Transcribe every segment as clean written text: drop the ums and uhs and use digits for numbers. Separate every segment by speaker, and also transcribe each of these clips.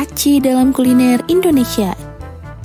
Speaker 1: aci dalam kuliner Indonesia.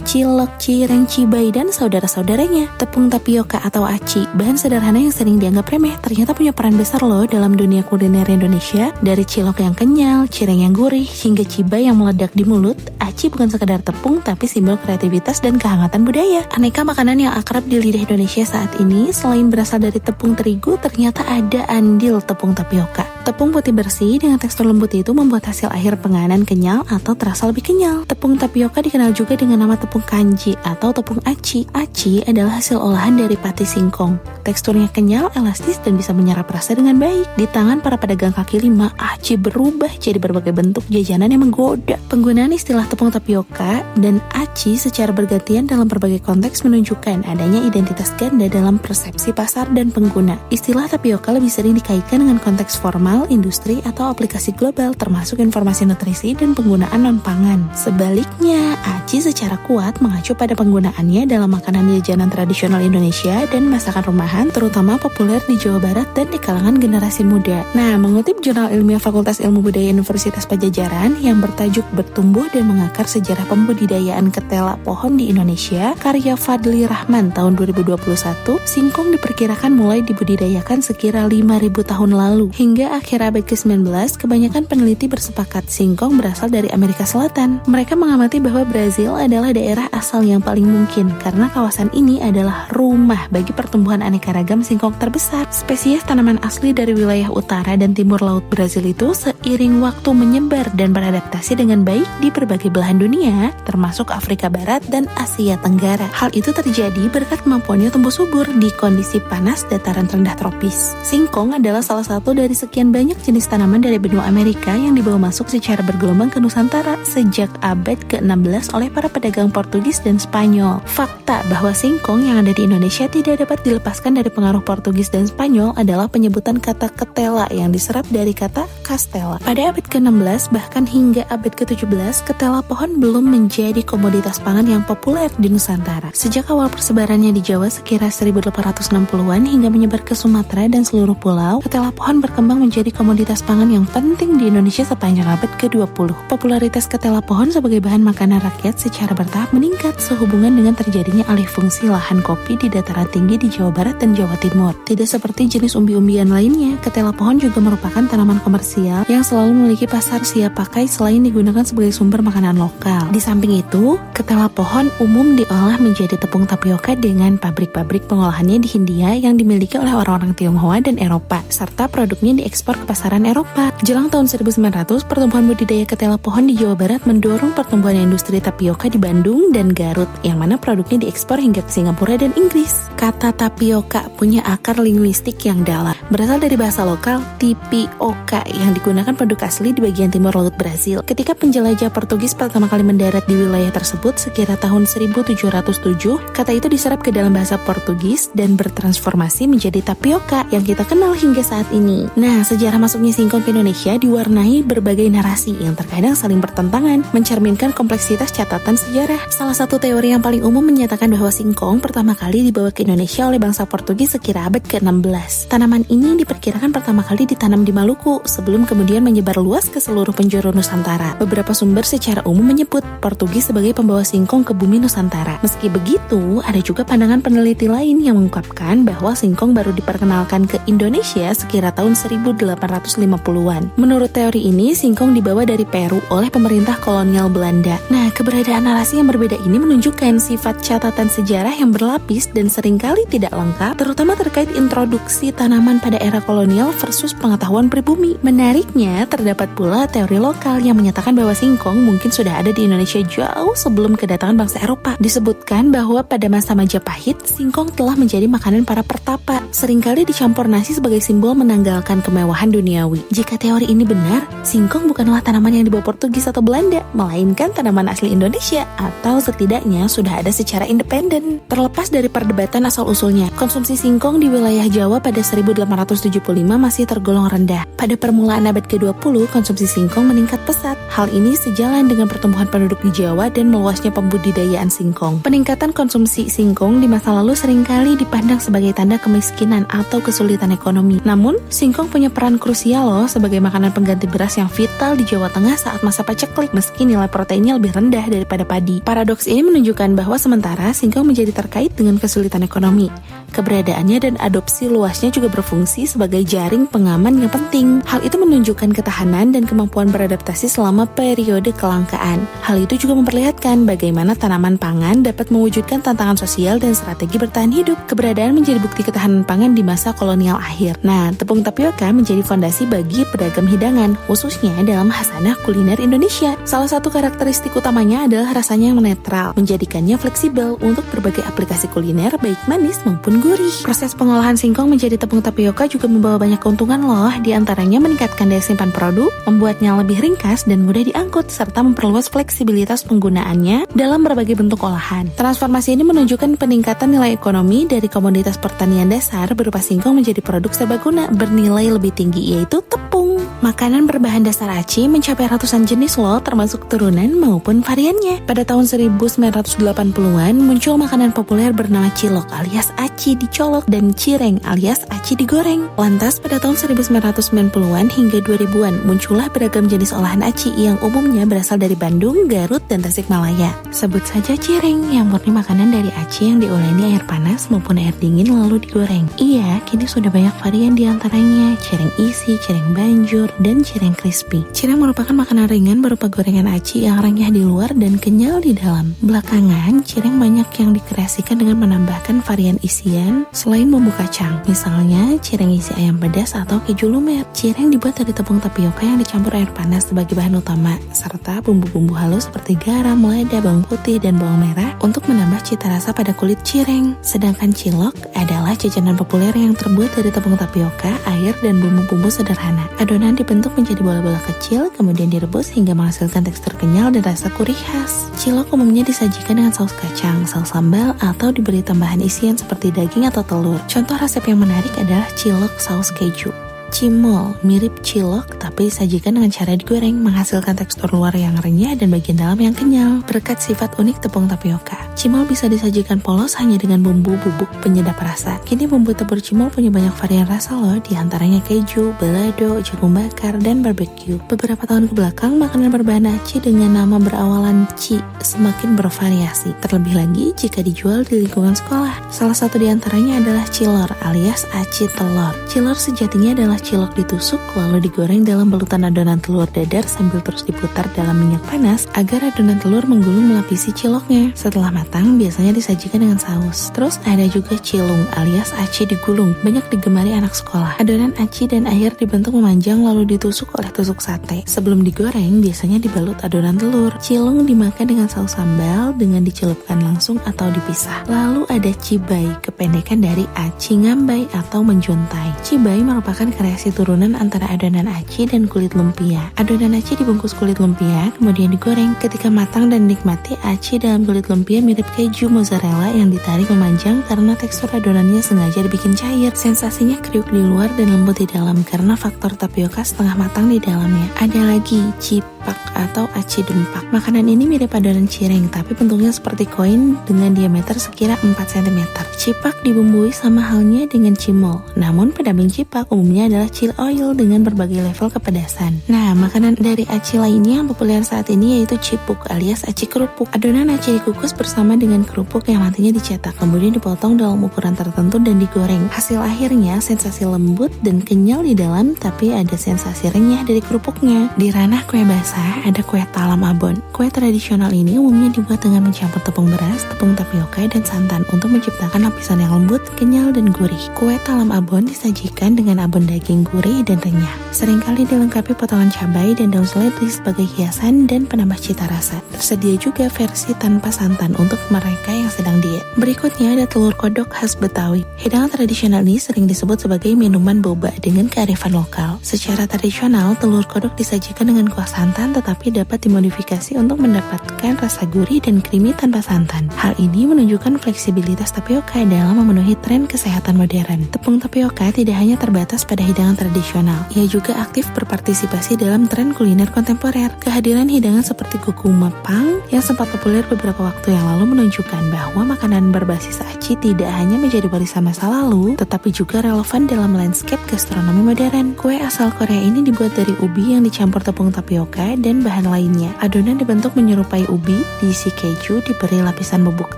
Speaker 1: Cilok, cireng, cibai, dan saudara-saudaranya. Tepung tapioka atau aci, bahan sederhana yang sering dianggap remeh, ternyata punya peran besar loh dalam dunia kuliner Indonesia. Dari cilok yang kenyal, cireng yang gurih, hingga cibai yang meledak di mulut, aci bukan sekedar tepung, tapi simbol kreativitas dan kehangatan budaya. Aneka makanan yang akrab di lidah Indonesia saat ini, selain berasal dari tepung terigu, ternyata ada andil tepung tapioka. Tepung putih bersih dengan tekstur lembut itu membuat hasil akhir penganan kenyal atau terasa lebih kenyal. Tepung tapioka dikenal juga dengan nama tepung kanji atau tepung aci. Aci adalah hasil olahan dari pati singkong. Teksturnya kenyal, elastis, dan bisa menyerap rasa dengan baik. Di tangan para pedagang kaki lima, aci berubah jadi berbagai bentuk jajanan yang menggoda. Penggunaan istilah tepung tapioka dan aci secara bergantian dalam berbagai konteks menunjukkan adanya identitas ganda dalam persepsi pasar dan pengguna. Istilah tapioka lebih sering dikaitkan dengan konteks formal, industri, atau aplikasi global, termasuk informasi nutrisi dan penggunaan non-pangan. Sebaliknya, aci secara kuat mengacu pada penggunaannya dalam makanan jajanan tradisional Indonesia dan masakan rumahan, terutama populer di Jawa Barat dan di kalangan generasi muda. Nah, mengutip Jurnal Ilmiah Fakultas Ilmu Budaya Universitas Padjadjaran yang bertajuk Bertumbuh dan Mengakar Sejarah Pembudidayaan Ketela Pohon di Indonesia, karya Fadli Rahman tahun 2021, singkong diperkirakan mulai dibudidayakan sekira 5.000 tahun lalu. Hingga akhir abad ke-19, kebanyakan peneliti bersepakat singkong berasal dari Amerika Selatan. Mereka mengamati bahwa Brazil adalah daerah asal yang paling mungkin karena kawasan ini adalah rumah bagi pertumbuhan aneka ragam singkong terbesar. Spesies tanaman asli dari wilayah utara dan timur laut Brazil itu seiring waktu menyebar dan beradaptasi dengan baik di berbagai belahan dunia, termasuk Afrika Barat dan Asia Tenggara. Hal itu terjadi berkat kemampuannya tumbuh subur di kondisi panas dataran rendah tropis. Singkong adalah salah satu dari sekian banyak jenis tanaman dari benua Amerika yang dibawa masuk secara bergelombang ke Nusantara sejak abad ke-16 oleh para pedagang Portugis dan Spanyol. Fakta bahwa singkong yang ada di Indonesia tidak dapat dilepaskan dari pengaruh Portugis dan Spanyol adalah penyebutan kata ketela yang diserap dari kata castella. Pada abad ke-16 bahkan hingga abad ke-17, ketela pohon belum menjadi komoditas pangan yang populer di Nusantara. Sejak awal persebarannya di Jawa sekira 1860-an hingga menyebar ke Sumatera dan seluruh pulau, ketela pohon berkembang menjadi komoditas pangan yang penting di Indonesia sepanjang abad ke-20. Popularitas ketela pohon sebagai bahan makanan rakyat secara bertahap meningkat sehubungan dengan terjadinya alih fungsi lahan kopi di dataran tinggi di Jawa Barat dan Jawa Timur. Tidak seperti jenis umbi-umbian lainnya, ketela pohon juga merupakan tanaman komersial yang selalu memiliki pasar siap pakai selain digunakan sebagai sumber makanan lokal. Di samping itu, ketela pohon umum diolah menjadi tepung tapioka dengan pabrik-pabrik pengolahannya di Hindia yang dimiliki oleh orang-orang Tionghoa dan Eropa, serta produknya diekspor ke pasaran Eropa. Jelang tahun 1900, pertumbuhan budidaya ketela pohon di Jawa Barat mendorong pertumbuhan industri tapioka di Bandung dan Garut, yang mana produknya diekspor hingga ke Singapura dan Inggris. Kata tapioka punya akar linguistik yang dalam. Berasal dari bahasa lokal tipioca yang digunakan penduduk asli di bagian timur laut Brazil. Ketika penjelajah Portugis pertama kali mendarat di wilayah tersebut sekira tahun 1707, kata itu diserap ke dalam bahasa Portugis dan bertransformasi menjadi tapioka yang kita kenal hingga saat ini. Nah, sejarah masuknya singkong ke Indonesia diwarnai berbagai narasi yang terkadang saling bertentangan, mencerminkan kompleksitas catatan sejarah. Salah satu teori yang paling umum menyatakan bahwa singkong pertama kali dibawa ke Indonesia oleh bangsa Portugis sekira abad ke-16. Tanaman ini diperkirakan pertama kali ditanam di Maluku sebelum kemudian menyebar luas ke seluruh penjuru Nusantara. Beberapa sumber secara umum menyebut Portugis sebagai pembawa singkong ke bumi Nusantara. Meski begitu, ada juga pandangan peneliti lain yang mengungkapkan bahwa singkong baru diperkenalkan ke Indonesia sekira tahun 1850-an. Menurut teori ini, singkong dibawa dari Peru oleh pemerintah kolonial Belanda. Nah, keberadaan narasi yang berbeda ini menunjukkan sifat catatan sejarah yang berlapis dan seringkali tidak lengkap, terutama terkait introduksi tanaman pada era kolonial versus pengetahuan pribumi. Menariknya, terdapat pula teori lokal yang menyatakan bahwa singkong mungkin sudah ada di Indonesia jauh sebelum kedatangan bangsa Eropa. Disebutkan bahwa pada masa Majapahit, singkong telah menjadi makanan para pertapa, seringkali dicampur nasi sebagai simbol menanggalkan kemewahan duniawi. Jika teori ini benar, singkong bukanlah tanaman yang dibawa Portugis atau Belanda, melainkan tanaman asli Indonesia atau setidaknya sudah ada secara independen. Terlepas dari perdebatan asal-usulnya, konsumsi singkong di wilayah Jawa pada 1875 masih tergolong rendah. Pada permulaan abad ke-20, konsumsi singkong meningkat pesat. Hal ini sejalan dengan pertumbuhan penduduk di Jawa dan meluasnya pembudidayaan singkong. Peningkatan konsumsi singkong di masa lalu seringkali dipandang sebagai tanda kemiskinan atau kesulitan ekonomi. Namun, singkong punya peran krusial loh sebagai makanan pengganti beras yang vital di Jawa Tengah saat masa paceklik meski nilai proteinnya lebih rendah daripada padi. Paradoks ini menunjukkan bahwa sementara singkong menjadi terkait dengan kesulitan ekonomi, keberadaannya dan adopsi luasnya juga berfungsi sebagai jaring pengaman yang penting. Hal itu menunjukkan ketahanan dan kemampuan beradaptasi selama periode kelangkaan. Hal itu juga memperlihatkan bagaimana tanaman pangan dapat mewujudkan tantangan sosial dan strategi bertahan hidup. Keberadaan menjadi bukti ketahanan pangan di masa kolonial akhir. Nah, tepung tapioka menjadi fondasi bagi pedagang hidangan, khususnya dalam khasanah kuliner Indonesia. Salah satu karakteristik utamanya adalah rasanya yang netral, menjadikannya fleksibel untuk berbagai aplikasi kuliner baik manis maupun gurih. Proses pengolahan singkong menjadi tepung tapioka juga membawa banyak keuntungan loh, diantaranya meningkatkan daya simpan produk, membuatnya lebih ringkas dan mudah diangkut, serta memperluas fleksibilitas penggunaannya dalam berbagai bentuk olahan. Transformasi ini menunjukkan peningkatan nilai ekonomi dari komoditas pertanian dasar berupa singkong menjadi produk serbaguna bernilai lebih tinggi, yaitu tepung. Makanan berbahan dasar aci mencapai ratusan jenis loh, termasuk turunan maupun variannya. Pada tahun 1980-an muncul makanan populer bernama cilok alias aci dicolok dan cireng alias aci digoreng. Lantas pada tahun 1990-an hingga 2000-an muncullah beragam jenis olahan aci yang umumnya berasal dari Bandung, Garut, dan Tasikmalaya. Sebut saja cireng yang murni makanan dari aci yang diuleni air panas maupun air dingin lalu digoreng. Iya, kini sudah banyak varian diantaranya cireng isi, cireng banjur, dan cireng crispy. Cireng merupakan makanan ringan berupa gorengan aci yang renyah di luar dan kenyal di dalam. Belakangan, cireng banyak yang dikreasikan dengan menambahkan varian isian selain bumbu kacang. Misalnya, cireng isi ayam pedas atau keju lumer. Cireng dibuat dari tepung tapioka yang dicampur air panas sebagai bahan utama, serta bumbu-bumbu halus seperti garam, lada, bawang putih, dan bawang merah untuk menambah cita rasa pada kulit cireng. Sedangkan cilok adalah jajanan populer yang terbuat dari tepung tapioka, air, dan bumbu-bumbu sederhana. Adonan dibentuk menjadi bola-bola kecil, kemudian direbus hingga menghasilkan tekstur kenyal dan rasa gurih khas. Cilok umumnya disajikan dengan saus kacang, saus sambal, atau diberi tambahan isian seperti daging atau telur. Contoh resep yang menarik adalah cilok saus keju. Cimol mirip cilok tapi disajikan dengan cara digoreng, menghasilkan tekstur luar yang renyah dan bagian dalam yang kenyal. Berkat sifat unik tepung tapioka, cimol bisa disajikan polos hanya dengan bumbu bubuk penyedap rasa. Kini bumbu tabur cimol punya banyak varian rasa loh, diantaranya keju, balado, jagung bakar, dan barbecue. Beberapa tahun kebelakang, makanan berbahan aci dengan nama berawalan ci semakin bervariasi, terlebih lagi jika dijual di lingkungan sekolah. Salah satu diantaranya adalah cilor alias aci telur. Cilor sejatinya adalah cilok ditusuk lalu digoreng dalam balutan adonan telur dadar sambil terus diputar dalam minyak panas agar adonan telur menggulung melapisi ciloknya. Setelah matang biasanya disajikan dengan saus. Terus ada juga cilung alias aci digulung, banyak digemari anak sekolah. Adonan aci dan air dibentuk memanjang lalu ditusuk oleh tusuk sate. Sebelum digoreng biasanya dibalut adonan telur. Cilung dimakan dengan saus sambal dengan dicelupkan langsung atau dipisah. Lalu ada cibai, kependekan dari aci ngambai atau menjuntai. Cibai merupakan kreasi turunan antara adonan aci dan kulit lumpia. Adonan aci dibungkus kulit lumpia, kemudian digoreng. Ketika matang dan dinikmati, aci dalam kulit lumpia mirip keju mozzarella yang ditarik memanjang karena tekstur adonannya sengaja dibikin cair. Sensasinya kriuk di luar dan lembut di dalam karena faktor tapioka setengah matang di dalamnya. Ada lagi cipak atau aci dempak. Makanan ini mirip adonan cireng, tapi bentuknya seperti koin dengan diameter sekira 4 cm. Cipak dibumbui sama halnya dengan cimol, namun pendamping cipak umumnya adalah chili oil dengan berbagai level kepedasan. Nah, makanan dari aci lainnya yang populer saat ini yaitu cipuk alias aci kerupuk. Adonan aci dikukus bersama dengan kerupuk yang nantinya dicetak, kemudian dipotong dalam ukuran tertentu dan digoreng. Hasil akhirnya sensasi lembut dan kenyal di dalam, tapi ada sensasi renyah dari kerupuknya. Di ranah kue basah ada kue talam abon. Kue tradisional ini umumnya dibuat dengan mencampur tepung beras, tepung tapioka, dan santan untuk menciptakan lapisan yang lembut, kenyal, dan gurih. Kue talam abon disajikan dengan abon daging gurih dan renyah. Seringkali dilengkapi potongan cabai dan daun seledri sebagai hiasan dan penambah cita rasa. Tersedia juga versi tanpa santan untuk mereka yang sedang diet. Berikutnya ada telur kodok khas Betawi. Hidangan tradisional ini sering disebut sebagai minuman boba dengan kearifan lokal. Secara tradisional, telur kodok disajikan dengan kuah santan tetapi dapat dimodifikasi untuk mendapatkan rasa gurih dan creamy tanpa santan. Hal ini menunjukkan fleksibilitas tapioka dalam memenuhi tren kesehatan modern. Tepung tapioka tidak hanya terbatas pada hidangan tradisional, ia juga aktif berpartisipasi dalam tren kuliner kontemporer. Kehadiran hidangan seperti gokuma pang yang sempat populer beberapa waktu yang lalu menunjukkan bahwa makanan berbasis aci tidak hanya menjadi warisan masa lalu, tetapi juga relevan dalam landscape gastronomi modern. Kue asal Korea ini dibuat dari ubi yang dicampur tepung tapioka dan bahan lainnya. Adonan dibentuk menyerupai ubi, diisi keju, diberi lapisan bubuk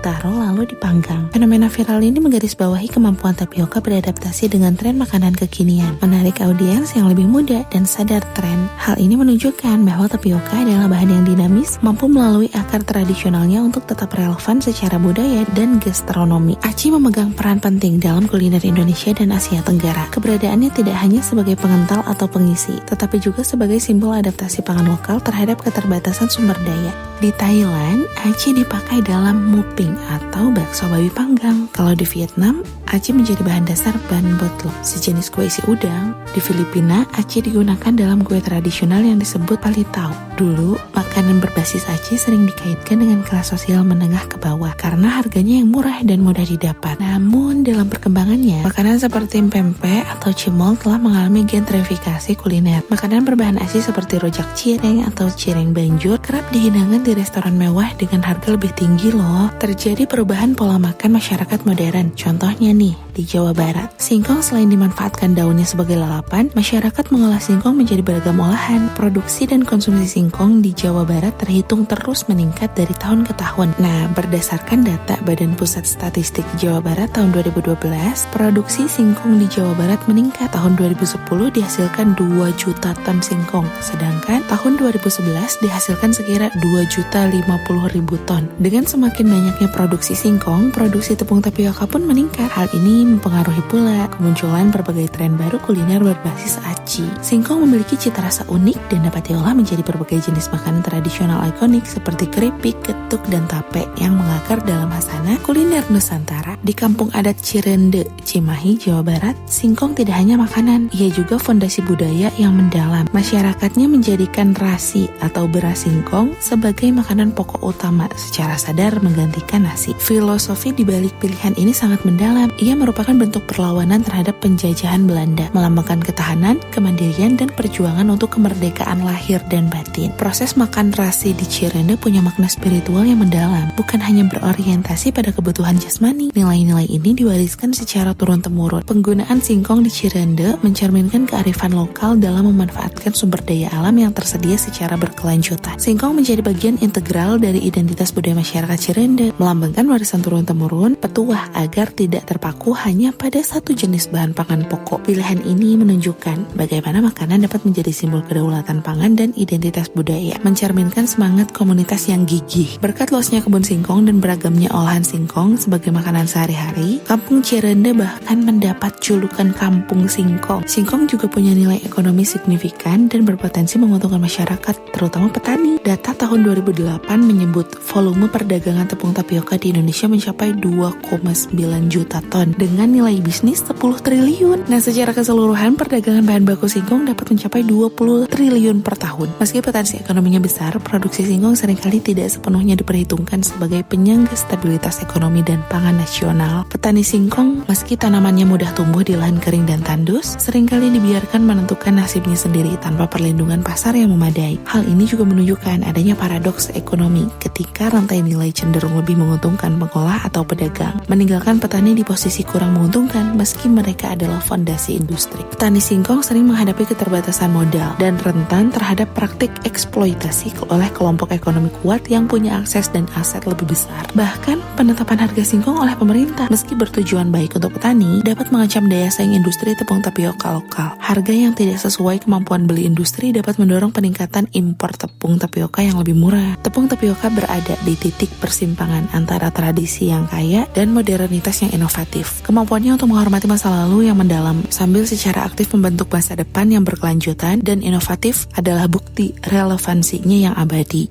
Speaker 1: taro, lalu dipanggang. Fenomena viral ini menggarisbawahi kemampuan tapioka beradaptasi dengan tren makanan kekinian, menarik audiens yang lebih muda dan sadar tren. Hal ini menunjukkan bahwa tapioka adalah bahan yang dinamis, mampu melalui akar tradisionalnya untuk tetap relevan secara budaya dan gastronomi. Aci memegang peran penting dalam kuliner Indonesia dan Asia Tenggara. Keberadaannya tidak hanya sebagai pengental atau pengisi, tetapi juga sebagai simbol adaptasi pangan lokal terhadap keterbatasan sumber daya. Di Thailand, aci dipakai dalam muping atau bakso babi panggang. Kalau di Vietnam, aci menjadi bahan dasar ban botlo, sejenis kue isi udang. Di Filipina, aci digunakan dalam kue tradisional yang disebut palitau. Dulu, makanan berbasis aci sering dikaitkan dengan kelas sosial menengah ke bawah karena harganya yang murah dan mudah didapat. Namun, dalam perkembangannya, makanan seperti pempek atau cimol telah mengalami gentrifikasi kuliner. Makanan berbahan aci seperti rojak cireng atau cireng banjur kerap dihidangkan di restoran mewah dengan harga lebih tinggi loh. Terjadi perubahan pola makan masyarakat modern. Contohnya nih, di Jawa Barat, singkong selain dimanfaatkan daunnya sebagai lalapan, masyarakat mengolah singkong menjadi beragam olahan. Produksi dan konsumsi singkong di Jawa Barat terhitung terus meningkat dari tahun ke tahun. Nah, berdasarkan data Badan Pusat Statistik Jawa Barat tahun 2012, produksi singkong di Jawa Barat meningkat. Tahun 2010 dihasilkan 2 juta ton singkong, sedangkan tahun 2011 dihasilkan sekira 2.050.000 ton. Dengan semakin banyaknya produksi singkong, produksi tepung tapioka pun meningkat. Hal ini mempengaruhi pula kemunculan berbagai tren baru kuliner berbasis aci. Singkong memiliki cita rasa unik dan dapat diolah menjadi berbagai jenis makanan tradisional ikonik seperti keripik, getuk, dan tape yang mengakar dalam khasanah kuliner Nusantara. Di kampung adat Cirende, Cimahi, Jawa Barat, singkong tidak hanya makanan, ia juga fondasi budaya yang mendalam. Masyarakatnya menjadikan rasi atau beras singkong sebagai makanan pokok utama, secara sadar menggantikan nasi. Filosofi di balik pilihan ini sangat mendalam. Ia merupakan bentuk perlawanan terhadap penjajahan Belanda, melambangkan ketahanan, kemandirian, dan perjuangan untuk kemerdekaan lahir dan batin. Proses makan rasi di Cirende punya makna spiritual yang mendalam, bukan hanya berorientasi pada kebutuhan jasmani. Nilai-nilai ini diwariskan secara turun-temurun. Penggunaan singkong di Cirende mencerminkan kearifan lokal dalam memanfaatkan sumber daya alam yang tersedia secara berkelanjutan. Singkong menjadi bagian integral dari identitas budaya masyarakat Cirende, melambangkan warisan turun-temurun petuah agar tidak terpaku hanya pada satu jenis bahan pangan pokok. Pilihan ini menunjukkan bagaimana makanan dapat menjadi simbol kedaulatan pangan dan identitas budaya, mencerminkan semangat komunitas yang gigih. Berkat luasnya kebun singkong dan beragamnya olahan singkong sebagai makanan sehari-hari, kampung Cirende bahkan mendapat julukan kampung singkong. Singkong juga punya nilai ekonomi signifikan dan berpotensi menguntungkan masyarakat, terutama petani. Data tahun 2008 menyebut volume perdagangan tepung tapioka di Indonesia mencapai 2,9 juta ton dengan nilai bisnis 10 triliun. Nah, secara keseluruhan perdagangan bahan baku singkong dapat mencapai 20 triliun per tahun. Meski potensi ekonominya besar, produksi singkong seringkali tidak sepenuhnya diperhitungkan sebagai penyangga stabilitas ekonomi dan pangan nasional. Petani singkong, meski tanamannya mudah tumbuh di lahan kering dan tandus, seringkali dibiarkan menentukan nasibnya sendiri tanpa perlindungan pasar yang memadai. Hal ini juga menunjukkan adanya paradoks ekonomi ketika rantai nilai cenderung lebih menguntungkan pengolah atau pedagang, meninggalkan petani di posisi kurang menguntungkan meski mereka adalah fondasi industri. Petani singkong sering menghadapi keterbatasan modal dan rentan terhadap praktik eksploitasi oleh kelompok ekonomi kuat yang punya akses dan aset lebih besar. Bahkan, penetapan harga singkong oleh pemerintah meski bertujuan baik untuk petani dapat mengancam daya saing industri tepung tapioka lokal. Harga yang tidak sesuai kemampuan beli industri dapat mendorong peningkatan impor tepung tapioka yang lebih murah. Tepung tapioka berada di titik persimpangan antara tradisi yang kaya dan modernitas yang inovatif. Kemampuannya untuk menghormati masa lalu yang mendalam sambil secara aktif membentuk masa depan yang berkelanjutan dan inovatif adalah bukti relevansinya yang abadi.